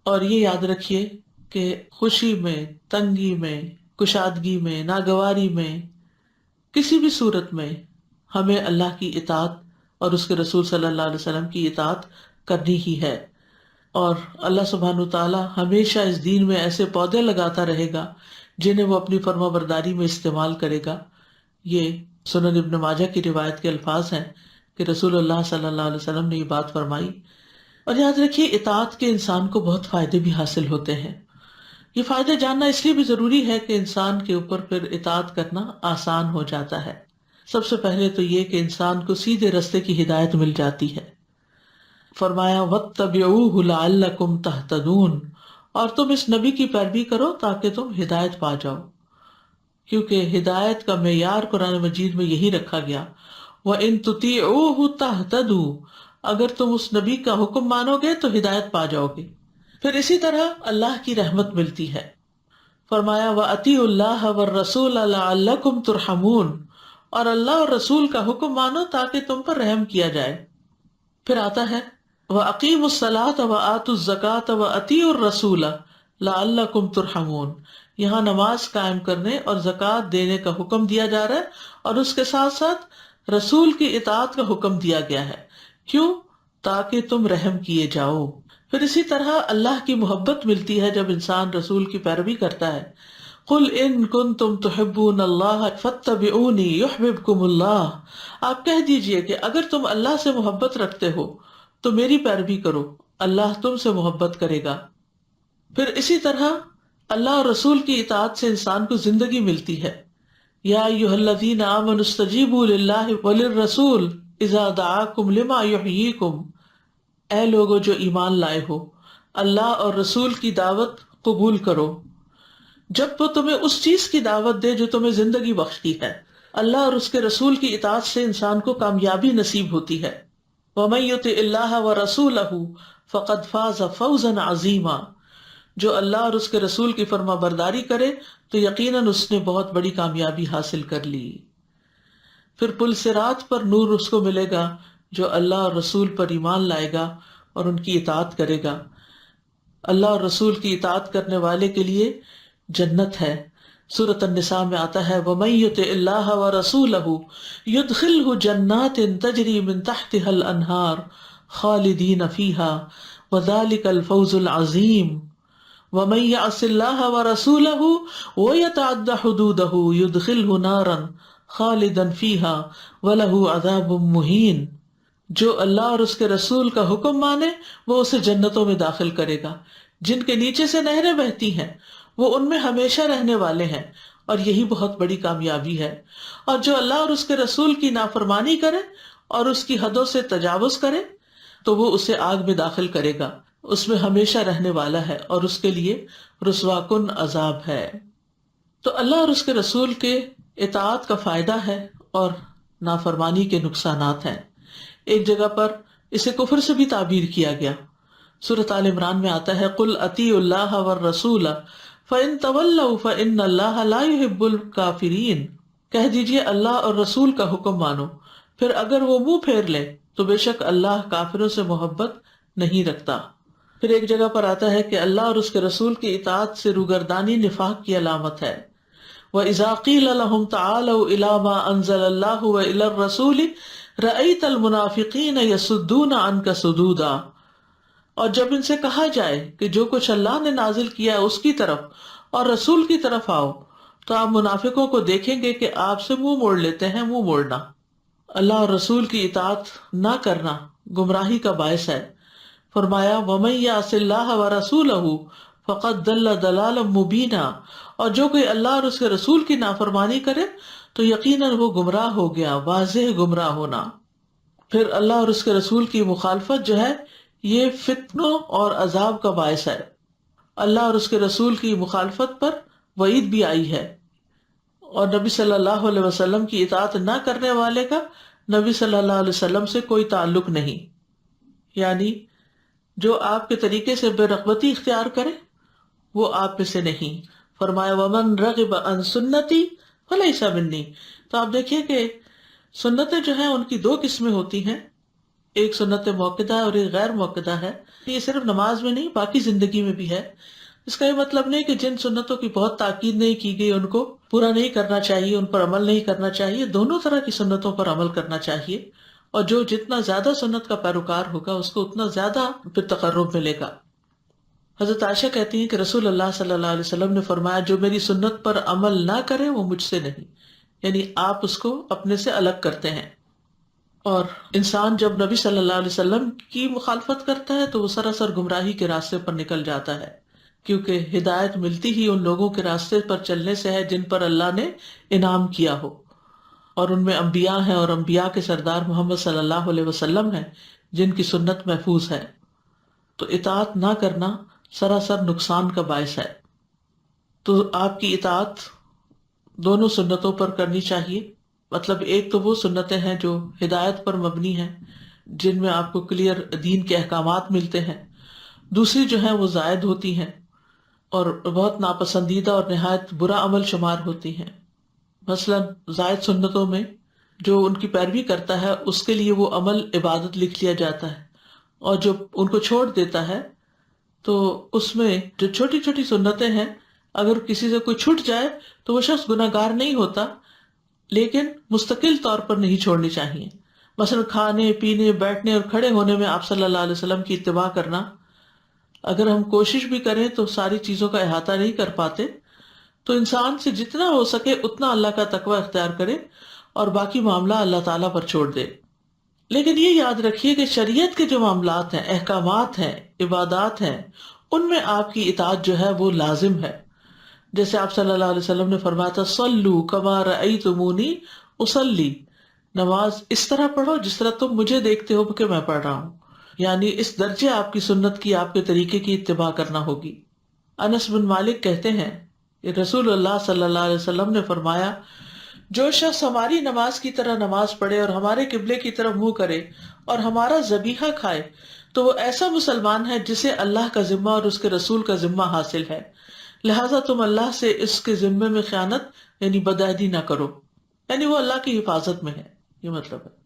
اور یہ یاد رکھیے کہ خوشی میں، تنگی میں، کشادگی میں، ناگواری میں، کسی بھی صورت میں ہمیں اللہ کی اطاعت اور اس کے رسول صلی اللہ علیہ وسلم کی اطاعت کرنی ہی ہے۔ اور اللہ سبحانہ وتعالیٰ ہمیشہ اس دین میں ایسے پودے لگاتا رہے گا جنہیں وہ اپنی فرما برداری میں استعمال کرے گا۔ یہ سنن ابن ماجہ کی روایت کے الفاظ ہیں کہ رسول اللہ صلی اللہ علیہ وسلم نے یہ بات فرمائی۔ اور یاد رکھیے اطاعت کے انسان کو بہت فائدے بھی حاصل ہوتے ہیں۔ یہ فائدے جاننا اس لیے بھی ضروری ہے کہ انسان کے اوپر پھر اطاعت کرنا آسان ہو جاتا ہے۔ سب سے پہلے تو یہ کہ انسان کو سیدھے رستے کی ہدایت مل جاتی ہے۔ فرمایا وَاتَّبِعُوهُ لَعَلَّكُمْ تَهْتَدُونَ، اور تم اس نبی کی پیروی کرو تاکہ تم ہدایت پا جاؤ، کیونکہ ہدایت کا معیار قرآن مجید میں یہی رکھا گیا وَإِن تُطِيعُوهُ تَهْتَدُوا، اگر تم اس نبی کا حکم مانو گے تو ہدایت پا جاؤ گے۔ پھر اسی طرح اللہ کی رحمت ملتی ہے۔ فرمایا وَأَطِيعُوا اللَّهَ وَالرَّسُولَ لَعَلَّكُمْ تُرْحَمُونَ، اور اللہ اور رسول کا حکم مانو تاکہ تم پر رحم کیا جائے۔ پھر آتا ہے وَأَقِيمُوا الصَّلَاةَ وَآتُوا الزَّكَاةَ وَأَطِيعُوا الرَّسُولَ لَعَلَّكُمْ تُرْحَمُونَ، یہاں نماز قائم کرنے اور زکوٰۃ دینے کا حکم دیا جا رہا ہے، اور اس کے ساتھ ساتھ رسول کی اطاعت کا حکم دیا گیا ہے۔ کیوں؟ تاکہ تم رحم کیے جاؤ۔ پھر اسی طرح اللہ کی محبت ملتی ہے جب انسان رسول کی پیروی کرتا ہے۔ قُلْ إِن كُنتُمْ تُحِبُّونَ اللَّهَ فَاتَّبِعُونِي يُحْبِبْكُمُ اللَّهُ، آپ کہہ دیجئے کہ اگر تم اللہ سے محبت رکھتے ہو تو میری پیروی کرو، اللہ تم سے محبت کرے گا۔ پھر اسی طرح اللہ اور رسول کی اطاعت سے انسان کو زندگی ملتی ہے۔ یا ایھا الذین آمنوا استجیبوا للہ وللرسول اذا دعاکم لما یحییکم، اے لوگو جو ایمان لائے ہو، اللہ اور رسول کی دعوت قبول کرو جب وہ تمہیں اس چیز کی دعوت دے جو تمہیں زندگی بخشتی ہے۔ اللہ اور اس کے رسول کی اطاعت سے انسان کو کامیابی نصیب ہوتی ہے۔ وَمَن يُطِعِ اللَّهَ وَرَسُولَهُ فَقَدْ فَازَ فَوْزًا عَظِيمًا، جو اللہ اور اس کے رسول کی فرما برداری کرے تو یقیناً اس نے بہت بڑی کامیابی حاصل کر لی۔ پھر پل صراط پر نور اس کو ملے گا جو اللہ اور رسول پر ایمان لائے گا اور ان کی اطاعت کرے گا. اللہ اور رسول کی اطاعت کرنے والے کے لیے جنت ہے. سورۃ النساء میں آتا ہے وَمَن يُطِعِ اللَّهَ وَرَسُولَهُ يُدْخِلْهُ جَنَّاتٍ تَجْرِي مِن تَحْتِهَا الْأَنْهَارُ خَالِدِينَ فِيهَا وَذَلِكَ الْفَوْزُ الْعَظِيمُ وَمَن يَعْصِ اللَّهَ وَرَسُولَهُ وَيَتَعَدَّ حُدُودَهُ يُدْخِلْهُ نَارًا خَالِدًا فِيهَا وَلَهُ عَذَابٌ مُهِينٌ. جو اللہ اور اس کے رسول کا حکم مانے وہ اسے جنتوں میں داخل کرے گا جن کے نیچے سے نہریں بہتی ہیں، وہ ان میں ہمیشہ رہنے والے ہیں، اور یہی بہت بڑی کامیابی ہے. اور جو اللہ اور اس کے رسول کی نافرمانی کرے اور اس کی حدوں سے تجاوز کرے تو وہ اسے آگ میں داخل کرے گا، اس میں ہمیشہ رہنے والا ہے اور اس کے لیے رسوا کن عذاب ہے. تو اللہ اور اس کے رسول کے اطاعت کا فائدہ ہے اور نافرمانی کے نقصانات ہیں. ایک جگہ پر اسے کفر سے بھی تعبیر کیا گیا. سورۃ آل عمران میں آتا ہے قُلْ اطیعوا اللہ والرسول فَإِن تَوَلَّوْا فَإِنَّ اللَّهَ لَا يُحِبُّ الْكَافِرِينَ. کہہ دیجئے اللہ اور رسول کا حکم مانو، پھر اگر وہ منہ پھیر لے تو بے شک اللہ کافروں سے محبت نہیں رکھتا. پھر ایک جگہ پر آتا ہے کہ اللہ اور اس کے رسول کی اطاعت سے روگردانی نفاق کی علامت ہے. وَإِذَا قِيلَ لَهُمْ تَعَالَوْا إِلَىٰ مَا أَنزَلَ اللَّهُ وَإِلَى الرَّسُولِ رَأَيْتَ الْمُنَافِقِينَ يَصُدُّونَ عَنْكَ صُدُودًا. اور جب ان سے کہا جائے کہ جو کچھ اللہ نے نازل کیا ہے اس کی طرف اور رسول کی طرف آؤ تو آپ منافقوں کو دیکھیں گے کہ آپ سے منہ موڑ لیتے ہیں. منہ موڑنا، اللہ اور رسول کی اطاعت نہ کرنا گمراہی کا باعث ہے. فرمایا وَمَن يَعْصِ اللَّهَ وَرَسُولَهُ فَقَدْ ضَلَّ ضَلَالًا مُبِينًا. اور جو کوئی اللہ اور اس کے رسول کی نافرمانی کرے تو یقیناً وہ گمراہ ہو گیا، واضح گمراہ ہونا. پھر اللہ اور اس کے رسول کی مخالفت جو ہے یہ فتنوں اور عذاب کا باعث ہے. اللہ اور اس کے رسول کی مخالفت پر وعید بھی آئی ہے، اور نبی صلی اللہ علیہ وسلم کی اطاعت نہ کرنے والے کا نبی صلی اللہ علیہ وسلم سے کوئی تعلق نہیں. یعنی جو آپ کے طریقے سے بے رغبتی اختیار کرے وہ آپ میں سے نہیں. فرمایا وَمَن رَغِبَ عَن سُنَّتِي فَلَيْسَ مِنِّي. تو آپ دیکھیے کہ سنتیں جو ہیں ان کی دو قسمیں ہوتی ہیں، ایک سنت موقدہ اور ایک غیر موقدہ ہے. یہ صرف نماز میں نہیں باقی زندگی میں بھی ہے. اس کا یہ مطلب نہیں کہ جن سنتوں کی بہت تاکید نہیں کی گئی ان کو پورا نہیں کرنا چاہیے، ان پر عمل نہیں کرنا چاہیے. دونوں طرح کی سنتوں پر عمل کرنا چاہیے، اور جو جتنا زیادہ سنت کا پیروکار ہوگا اس کو اتنا زیادہ پھر تقرب ملے گا. حضرت عائشہ کہتی ہیں کہ رسول اللہ صلی اللہ علیہ وسلم نے فرمایا جو میری سنت پر عمل نہ کرے وہ مجھ سے نہیں، یعنی آپ اس کو اپنے سے الگ کرتے ہیں. اور انسان جب نبی صلی اللہ علیہ وسلم کی مخالفت کرتا ہے تو وہ سراسر گمراہی کے راستے پر نکل جاتا ہے، کیونکہ ہدایت ملتی ہی ان لوگوں کے راستے پر چلنے سے ہے جن پر اللہ نے انعام کیا ہو، اور ان میں انبیاء ہیں، اور انبیاء کے سردار محمد صلی اللہ علیہ وسلم ہیں جن کی سنت محفوظ ہے. تو اطاعت نہ کرنا سراسر نقصان کا باعث ہے. تو آپ کی اطاعت دونوں سنتوں پر کرنی چاہیے. مطلب ایک تو وہ سنتیں ہیں جو ہدایت پر مبنی ہیں، جن میں آپ کو کلیئر دین کے احکامات ملتے ہیں. دوسری جو ہیں وہ زائد ہوتی ہیں اور بہت ناپسندیدہ اور نہایت برا عمل شمار ہوتی ہیں. مثلا زائد سنتوں میں جو ان کی پیروی کرتا ہے اس کے لیے وہ عمل عبادت لکھ لیا جاتا ہے، اور جو ان کو چھوڑ دیتا ہے تو اس میں جو چھوٹی چھوٹی سنتیں ہیں اگر کسی سے کوئی چھٹ جائے تو وہ شخص گناہ گار نہیں ہوتا، لیکن مستقل طور پر نہیں چھوڑنی چاہیے. مثلا کھانے پینے بیٹھنے اور کھڑے ہونے میں آپ صلی اللہ علیہ وسلم کی اتباع کرنا، اگر ہم کوشش بھی کریں تو ساری چیزوں کا احاطہ نہیں کر پاتے، تو انسان سے جتنا ہو سکے اتنا اللہ کا تقوی اختیار کرے اور باقی معاملہ اللہ تعالیٰ پر چھوڑ دے. لیکن یہ یاد رکھیے کہ شریعت کے جو معاملات ہیں، احکامات ہیں، عبادات ہیں، ان میں آپ کی اطاعت جو ہے وہ لازم ہے. جیسے آپ صلی اللہ علیہ وسلم نے فرمایا تھا صلو کما رأیتمونی اصلی، نماز اس طرح پڑھو جس طرح تم مجھے دیکھتے ہو کہ میں پڑھ رہا ہوں. یعنی اس درجے آپ کی سنت کی، آپ کے طریقے کی اتباع کرنا ہوگی. انس بن مالک کہتے ہیں کہ رسول اللہ صلی اللہ علیہ وسلم نے فرمایا جو شخص ہماری نماز کی طرح نماز پڑھے اور ہمارے قبلے کی طرف منہ کرے اور ہمارا ذبیحہ کھائے تو وہ ایسا مسلمان ہے جسے اللہ کا ذمہ اور اس کے رسول کا ذمہ حاصل ہے، لہٰذا تم اللہ سے اس کے ذمے میں خیانت یعنی بدعہدی نہ کرو. یعنی وہ اللہ کی حفاظت میں ہے، یہ مطلب ہے۔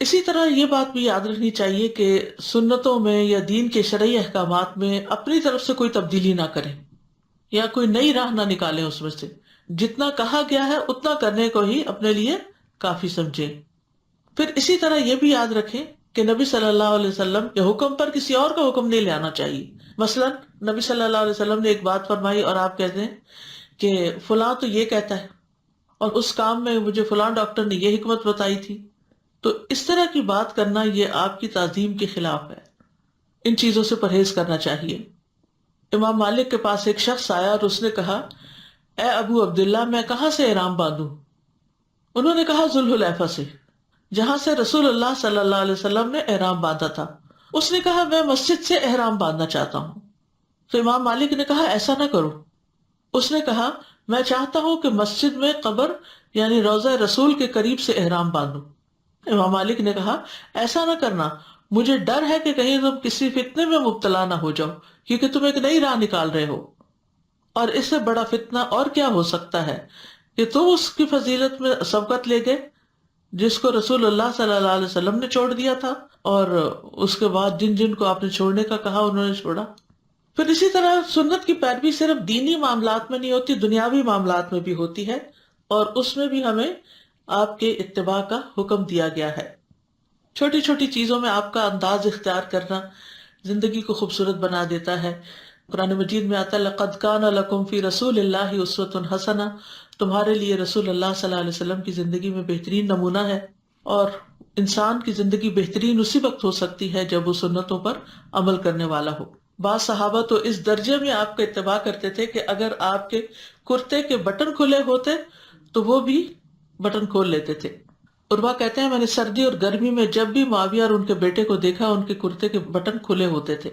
اسی طرح یہ بات بھی یاد رکھنی چاہیے کہ سنتوں میں یا دین کے شرعی احکامات میں اپنی طرف سے کوئی تبدیلی نہ کریں یا کوئی نئی راہ نہ نکالیں، اس میں سے جتنا کہا گیا ہے اتنا کرنے کو ہی اپنے لیے کافی سمجھیں۔ پھر اسی طرح یہ بھی یاد رکھیں کہ نبی صلی اللہ علیہ وسلم کے حکم پر کسی اور کا حکم نہیں لانا چاہیے۔ مثلا نبی صلی اللہ علیہ وسلم نے ایک بات فرمائی اور آپ کہتے ہیں کہ فلاں تو یہ کہتا ہے اور اس کام میں مجھے فلاں ڈاکٹر نے یہ حکمت بتائی تھی، تو اس طرح کی بات کرنا یہ آپ کی تعظیم کے خلاف ہے، ان چیزوں سے پرہیز کرنا چاہیے۔ امام مالک کے پاس ایک شخص آیا اور اس نے کہا، اے ابو عبداللہ میں کہاں سے احرام باندھوں؟ انہوں نے کہا ذوالحلیفہ سے، جہاں سے رسول اللہ صلی اللہ علیہ وسلم نے احرام باندھا تھا۔ اس نے کہا میں مسجد سے احرام باندھنا چاہتا ہوں۔ تو امام مالک نے کہا ایسا نہ کرو۔ اس نے کہا میں چاہتا ہوں کہ مسجد میں قبر یعنی روضہ رسول کے قریب سے احرام باندھوں۔ امام مالک نے کہا ایسا نہ کرنا، مجھے ڈر ہے کہ کہیں تم کسی فتنے میں مبتلا نہ ہو جاؤ، کیونکہ تم ایک نئی راہ نکال رہے ہو، اور اس سے بڑا فتنہ اور کیا ہو سکتا ہے کہ تم اس کی فضیلت میں سبقت لے گئے جس کو رسول اللہ صلی اللہ علیہ وسلم نے چھوڑ دیا تھا، اور اس کے بعد جن جن کو آپ نے چھوڑنے کا کہا انہوں نے چھوڑا۔ پھر اسی طرح سنت کی پیروی صرف دینی معاملات میں نہیں ہوتی، دنیاوی معاملات میں بھی ہوتی ہے، اور اس میں بھی ہمیں آپ کے اتباع کا حکم دیا گیا ہے۔ چھوٹی چھوٹی چیزوں میں آپ کا انداز اختیار کرنا زندگی کو خوبصورت بنا دیتا ہے۔ قرآن مجید میں آتا ہے لَقَدْ كَانَ لَكُمْ فِي رَسُولِ اللَّهِ أُسْوَةٌ حَسَنَةٌ، تمہارے لیے رسول اللہ صلی اللہ علیہ وسلم کی زندگی میں بہترین نمونہ ہے۔ اور انسان کی زندگی بہترین اسی وقت ہو سکتی ہے جب وہ سنتوں پر عمل کرنے والا ہو۔ بعض صحابہ تو اس درجے میں آپ کا اتباع کرتے تھے کہ اگر آپ کے کرتے کے بٹن کھلے ہوتے تو وہ بھی بٹن کھول لیتے تھے۔ عروہ کہتے ہیں میں نے سردی اور گرمی میں جب بھی معاویہ اور ان کے بیٹے کو دیکھا ان کے کرتے کے بٹن کھلے ہوتے تھے،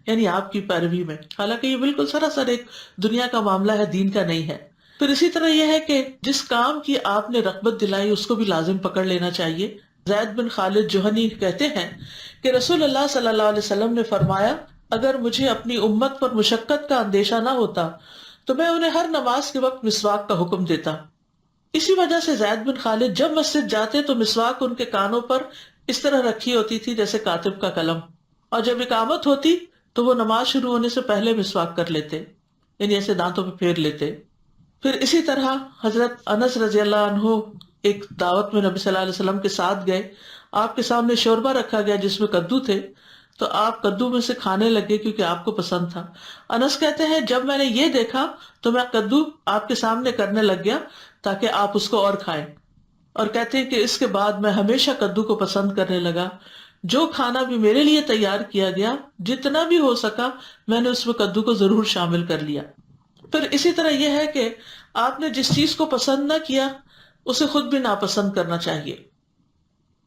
یعنی آپ کی پیروی میں، حالانکہ یہ بالکل سراسر ایک دنیا کا معاملہ ہے، دین کا نہیں ہے۔ پھر اسی طرح یہ ہے کہ جس کام کی آپ نے رغبت دلائی اس کو بھی لازم پکڑ لینا چاہیے۔ زید بن خالد جوہنی کہتے ہیں کہ رسول اللہ صلی اللہ علیہ وسلم نے فرمایا اگر مجھے اپنی امت پر مشقت کا اندیشہ نہ ہوتا تو میں انہیں ہر نماز کے وقت مسواک کا حکم دیتا۔ اسی وجہ سے زید بن خالد جب مسجد جاتے تو مسواک ان کے کانوں پر اس طرح رکھی ہوتی تھی جیسے کاتب کا قلم، اور جب اقامت ہوتی تو وہ نماز شروع ہونے سے پہلے مسواک کر لیتے، یعنی ایسے دانتوں پہ پھیر لیتے۔ پھر اسی طرح حضرت انس رضی اللہ عنہ ایک دعوت میں نبی صلی اللہ علیہ وسلم کے ساتھ گئے، آپ کے سامنے شوربہ رکھا گیا جس میں کدو تھے، تو آپ کدو میں سے کھانے لگے کیونکہ آپ کو پسند تھا۔ انس کہتے ہیں جب میں نے یہ دیکھا تو میں کدو آپ کے سامنے کرنے لگ گیا تاکہ آپ اس کو اور کھائیں، اور کہتے ہیں کہ اس کے بعد میں ہمیشہ کدو کو پسند کرنے لگا۔ جو کھانا بھی میرے لیے تیار کیا گیا جتنا بھی ہو سکا میں نے اس میں کدو کو ضرور شامل کر لیا۔ پھر اسی طرح یہ ہے کہ آپ نے جس چیز کو پسند نہ کیا اسے خود بھی ناپسند کرنا چاہیے۔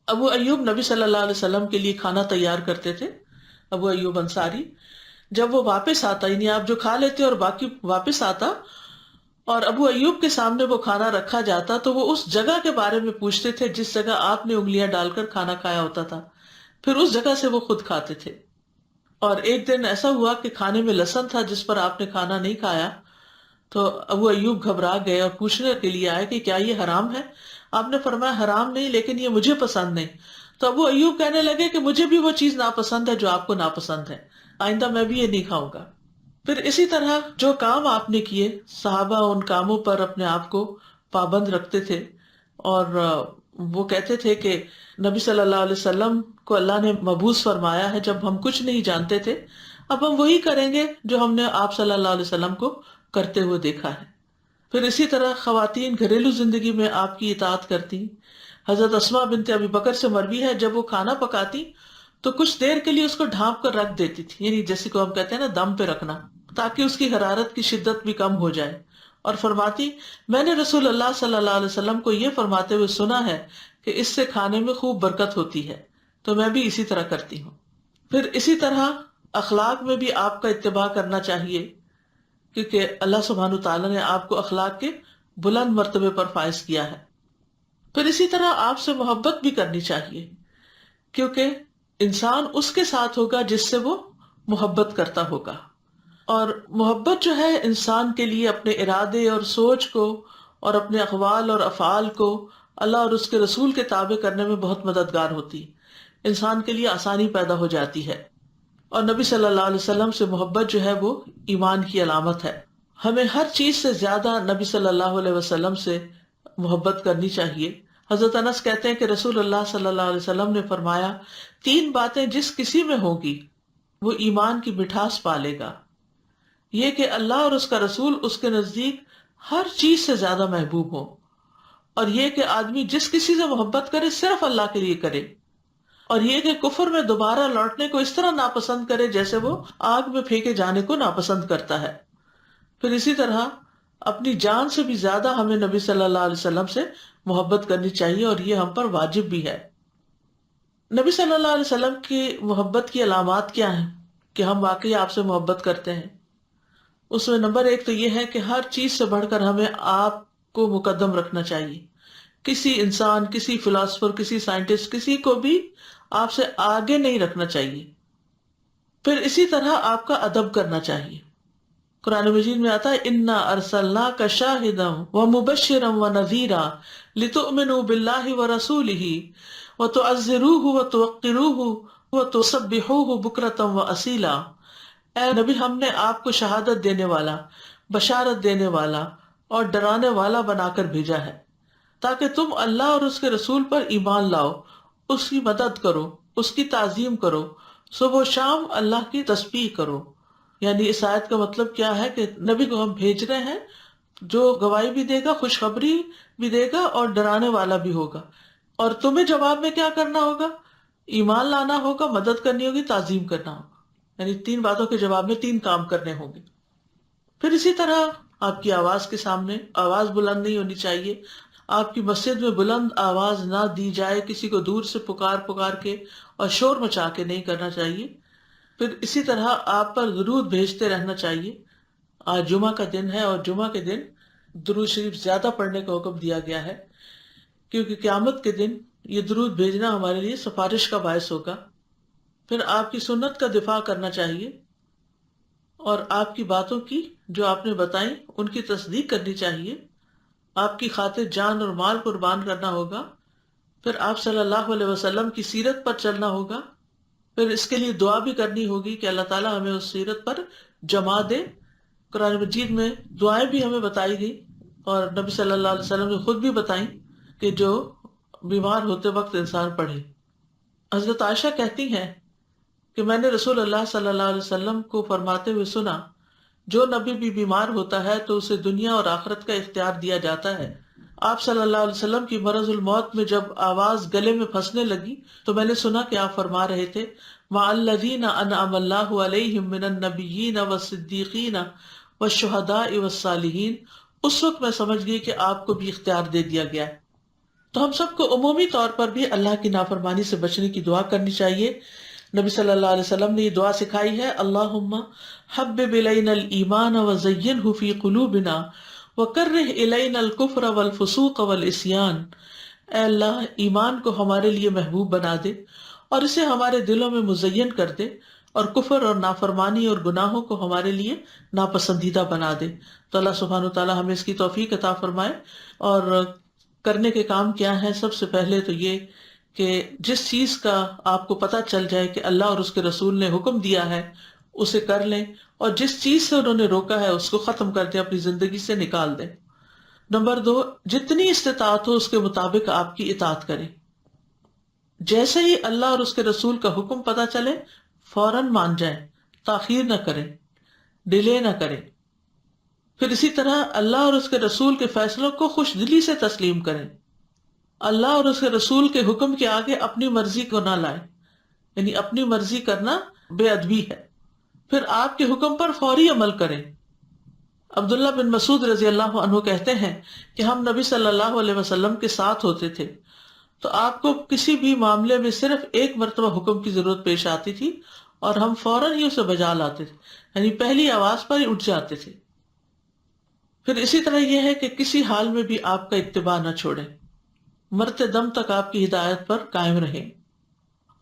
ابو ایوب نبی صلی اللہ علیہ وسلم کے لیے کھانا تیار کرتے تھے، ابو ایوب انصاری۔ جب وہ واپس آتا، یعنی آپ جو کھا لیتے اور باقی واپس آتا اور ابو ایوب کے سامنے وہ کھانا رکھا جاتا تو وہ اس جگہ کے بارے میں پوچھتے تھے جس جگہ آپ نے انگلیاں ڈال کر کھانا کھایا ہوتا تھا، پھر اس جگہ سے وہ خود کھاتے تھے۔ اور ایک دن ایسا ہوا کہ کھانے میں لہسن تھا جس پر آپ نے کھانا نہیں کھایا، تو ابو ایوب گھبرا گئے اور پوچھنے کے لیے آئے کہ کیا یہ حرام ہے؟ آپ نے فرمایا حرام نہیں لیکن یہ مجھے پسند نہیں۔ تو ابو ایوب کہنے لگے کہ مجھے بھی وہ چیز ناپسند ہے جو آپ کو ناپسند ہے، آئندہ میں بھی یہ نہیں کھاؤں گا۔ پھر اسی طرح جو کام آپ نے کیے، صحابہ ان کاموں پر اپنے آپ کو پابند رکھتے تھے، اور وہ کہتے تھے کہ نبی صلی اللہ علیہ وسلم کو اللہ نے مبعوث فرمایا ہے جب ہم کچھ نہیں جانتے تھے، اب ہم وہی کریں گے جو ہم نے آپ صلی اللہ علیہ وسلم کو کرتے ہوئے دیکھا ہے۔ پھر اسی طرح خواتین گھریلو زندگی میں آپ کی اطاعت کرتی۔ حضرت اسماء بنت ابی بکر سے مروی ہے جب وہ کھانا پکاتی تو کچھ دیر کے لیے اس کو ڈھانپ کر رکھ دیتی تھی، یعنی جیسے کو ہم کہتے ہیں نا دم پہ رکھنا، تاکہ اس کی حرارت کی شدت بھی کم ہو جائے، اور فرماتی میں نے رسول اللہ صلی اللہ علیہ وسلم کو یہ فرماتے ہوئے سنا ہے کہ اس سے کھانے میں خوب برکت ہوتی ہے، تو میں بھی اسی طرح کرتی ہوں۔ پھر اسی طرح اخلاق میں بھی آپ کا اتباع کرنا چاہیے، کیونکہ اللہ سبحانہ تعالیٰ نے آپ کو اخلاق کے بلند مرتبے پر فائز کیا ہے۔ پھر اسی طرح آپ سے محبت بھی کرنی چاہیے، کیونکہ انسان اس کے ساتھ ہوگا جس سے وہ محبت کرتا ہوگا، اور محبت جو ہے انسان کے لیے اپنے ارادے اور سوچ کو اور اپنے اقوال اور افعال کو اللہ اور اس کے رسول کے تابع کرنے میں بہت مددگار ہوتی ہے، انسان کے لیے آسانی پیدا ہو جاتی ہے۔ اور نبی صلی اللہ علیہ وسلم سے محبت جو ہے وہ ایمان کی علامت ہے۔ ہمیں ہر چیز سے زیادہ نبی صلی اللہ علیہ وسلم سے محبت کرنی چاہیے۔ حضرت انس کہتے ہیں کہ رسول اللہ صلی اللہ علیہ وسلم نے فرمایا، 3 باتیں جس کسی میں ہوگی وہ ایمان کی مٹھاس پالے گا، یہ کہ اللہ اور اس کا رسول اس کے نزدیک ہر چیز سے زیادہ محبوب ہو، اور یہ کہ آدمی جس کسی سے محبت کرے صرف اللہ کے لیے کرے، اور یہ کہ کفر میں دوبارہ لوٹنے کو اس طرح ناپسند کرے جیسے وہ آگ میں پھینکے جانے کو ناپسند کرتا ہے۔ پھر اسی طرح اپنی جان سے بھی زیادہ ہمیں نبی صلی اللہ علیہ وسلم سے محبت کرنی چاہیے، اور یہ ہم پر واجب بھی ہے۔ نبی صلی اللہ علیہ وسلم کی محبت کی علامات کیا ہیں کہ ہم واقعی آپ سے محبت کرتے ہیں؟ اس میں نمبر 1 تو یہ ہے کہ ہر چیز سے بڑھ کر ہمیں آپ کو مقدم رکھنا چاہیے۔ کسی انسان، کسی فلاسفر، کسی سائنٹسٹ، کسی کو بھی آپ سے آگے نہیں رکھنا چاہیے۔ پھر اسی طرح آپ کا ادب کرنا چاہیے۔ قرآن مجید میں آتا ہے، انا ارسلناک شاہدا ومبشرا ونذیرا لتؤمنوا باللہ ورسولہ وتعزروہ وتوقروہ وتسبحوہ بکرۃ واصیلا۔ اے نبی، ہم نے آپ کو شہادت دینے والا، بشارت دینے والا اور ڈرانے والا بنا کر بھیجا ہے تاکہ تم اللہ اور اس کے رسول پر ایمان لاؤ، اس کی مدد کرو، اس کی تعظیم کرو، صبح و شام اللہ کی تسبیح کرو۔ یعنی اس آیت کا مطلب کیا ہے کہ نبی کو ہم بھیج رہے ہیں جو گواہی بھی دے گا، خوشخبری بھی دے گا اور ڈرانے والا بھی ہوگا، اور تمہیں جواب میں کیا کرنا ہوگا؟ ایمان لانا ہوگا، مدد کرنی ہوگی، تعظیم کرنا ہوگا۔ یعنی 3 باتوں کے جواب میں 3 کام کرنے ہوں گے۔ پھر اسی طرح آپ کی آواز کے سامنے آواز بلند نہیں ہونی چاہیے، آپ کی مسجد میں بلند آواز نہ دی جائے، کسی کو دور سے پکار کے اور شور مچا کے نہیں کرنا چاہیے۔ پھر اسی طرح آپ پر درود بھیجتے رہنا چاہیے۔ آج جمعہ کا دن ہے اور جمعہ کے دن درود شریف زیادہ پڑھنے کا حکم دیا گیا ہے، کیونکہ قیامت کے دن یہ درود بھیجنا ہمارے لیے سفارش کا باعث ہوگا۔ پھر آپ کی سنت کا دفاع کرنا چاہیے، اور آپ کی باتوں کی جو آپ نے بتائیں ان کی تصدیق کرنی چاہیے۔ آپ کی خاطر جان اور مال قربان کرنا ہوگا۔ پھر آپ صلی اللہ علیہ وسلم کی سیرت پر چلنا ہوگا۔ پھر اس کے لیے دعا بھی کرنی ہوگی کہ اللہ تعالیٰ ہمیں اس سیرت پر جما دے۔ قرآن مجید میں دعائیں بھی ہمیں بتائی گئی، اور نبی صلی اللہ علیہ وسلم نے خود بھی بتائیں کہ جو بیمار ہوتے وقت انسان پڑھے۔ حضرت عائشہ کہتی ہیں کہ میں نے رسول اللہ صلی اللہ علیہ وسلم کو فرماتے ہوئے سنا، جو نبی بھی بیمار ہوتا ہے تو اسے دنیا اور آخرت کا اختیار دیا جاتا ہے۔ آپ صلی اللہ علیہ وسلم کی مرض الموت میں جب آواز گلے میں پھنسنے لگی تو میں نے سنا کہ آپ فرما رہے تھے، مع الذین انعم اللہ علیہم من النبیین والصدیقین والشہداء والصالحین۔ اس وقت میں سمجھ گئی کہ آپ کو بھی اختیار دے دیا گیا ہے۔ تو ہم سب کو عمومی طور پر بھی اللہ کی نافرمانی سے بچنے کی دعا کرنی چاہیے۔ نبی صلی اللہ علیہ وسلم نے یہ دعا سکھائی ہے، اللہم حبب الینا الایمان وزینہ فی قلوبنا وکرہ الینا الکفر والفسوق والعصیان۔ اے اللہ، ایمان کو ہمارے لیے محبوب بنا دے اور اسے ہمارے دلوں میں مزین کر دے، اور کفر اور نافرمانی اور گناہوں کو ہمارے لیے ناپسندیدہ بنا دے۔ تو اللہ سبحانہ وتعالیٰ ہمیں اس کی توفیق عطا فرمائے۔ اور کرنے کے کام کیا ہیں؟ سب سے پہلے تو یہ کہ جس چیز کا آپ کو پتہ چل جائے کہ اللہ اور اس کے رسول نے حکم دیا ہے اسے کر لیں، اور جس چیز سے انہوں نے روکا ہے اس کو ختم کر دیں، اپنی زندگی سے نکال دیں۔ نمبر 2، جتنی استطاعت ہو اس کے مطابق آپ کی اطاعت کریں۔ جیسے ہی اللہ اور اس کے رسول کا حکم پتہ چلے فوراً مان جائیں، تاخیر نہ کریں، ڈیلے نہ کریں۔ پھر اسی طرح اللہ اور اس کے رسول کے فیصلوں کو خوش دلی سے تسلیم کریں۔ اللہ اور اس کے رسول کے حکم کے آگے اپنی مرضی کو نہ لائیں، یعنی اپنی مرضی کرنا بے ادبی ہے۔ پھر آپ کے حکم پر فوری عمل کریں۔ عبداللہ بن مسعود رضی اللہ عنہ کہتے ہیں کہ ہم نبی صلی اللہ علیہ وسلم کے ساتھ ہوتے تھے تو آپ کو کسی بھی معاملے میں صرف ایک مرتبہ حکم کی ضرورت پیش آتی تھی اور ہم فوراً ہی اسے بجا لاتے تھے، یعنی پہلی آواز پر ہی اٹھ جاتے تھے۔ پھر اسی طرح یہ ہے کہ کسی حال میں بھی آپ کا اتباع نہ چھوڑیں، مرتے دم تک آپ کی ہدایت پر قائم رہیں۔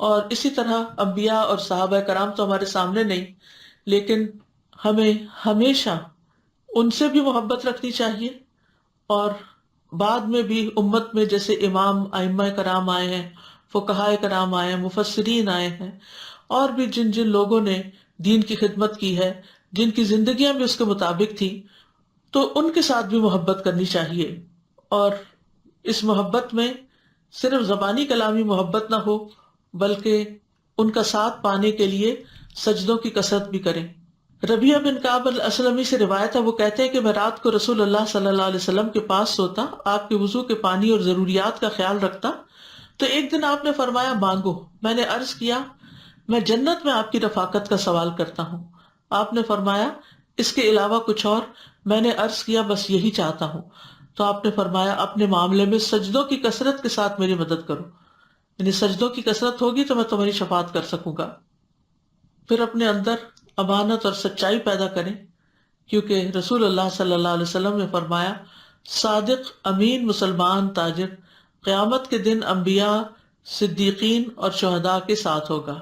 اور اسی طرح انبیاء اور صحابہ کرام تو ہمارے سامنے نہیں، لیکن ہمیں ہمیشہ ان سے بھی محبت رکھنی چاہیے اور بعد میں بھی امت میں جیسے امام ائمہ کرام آئے ہیں، فقہائے کرام آئے ہیں، مفسرین آئے ہیں، اور بھی جن جن لوگوں نے دین کی خدمت کی ہے، جن کی زندگیاں بھی اس کے مطابق تھی، تو ان کے ساتھ بھی محبت کرنی چاہیے. اور اس محبت میں صرف زبانی کلامی محبت نہ ہو، بلکہ ان کا ساتھ پانے کے لیے سجدوں کی کثرت بھی کریں. ربیعہ بن کعب الاسلمی سے روایت ہے، وہ کہتے ہیں کہ میں رات کو رسول اللہ صلی اللہ علیہ وسلم کے پاس سوتا، آپ کے وضو کے پانی اور ضروریات کا خیال رکھتا. تو ایک دن آپ نے فرمایا مانگو. میں نے عرض کیا میں جنت میں آپ کی رفاقت کا سوال کرتا ہوں. آپ نے فرمایا اس کے علاوہ کچھ اور؟ میں نے عرض کیا بس یہی چاہتا ہوں. تو آپ نے فرمایا اپنے معاملے میں سجدوں کی کثرت کے ساتھ میری مدد کرو، یعنی سجدوں کی کثرت ہوگی تو میں تمہاری شفاعت کر سکوں گا. پھر اپنے اندر امانت اور سچائی پیدا کریں، کیونکہ رسول اللہ صلی اللہ علیہ وسلم نے فرمایا صادق امین مسلمان تاجر قیامت کے دن انبیاء، صدیقین اور شہداء کے ساتھ ہوگا.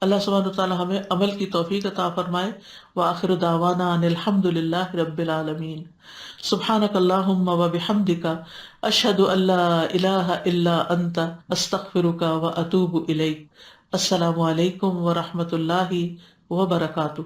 اللہ سبحانہ وتعالی ہمیں عمل کی توفیق عطا فرمائے. وآخر دعوانا ان الحمد للہ رب العالمین. سبحانک اللہم وبحمدک اشہد ان لا الہ الا انت استغفرک واتوب الیک. السلام علیکم ورحمۃ اللہ وبرکاتہ.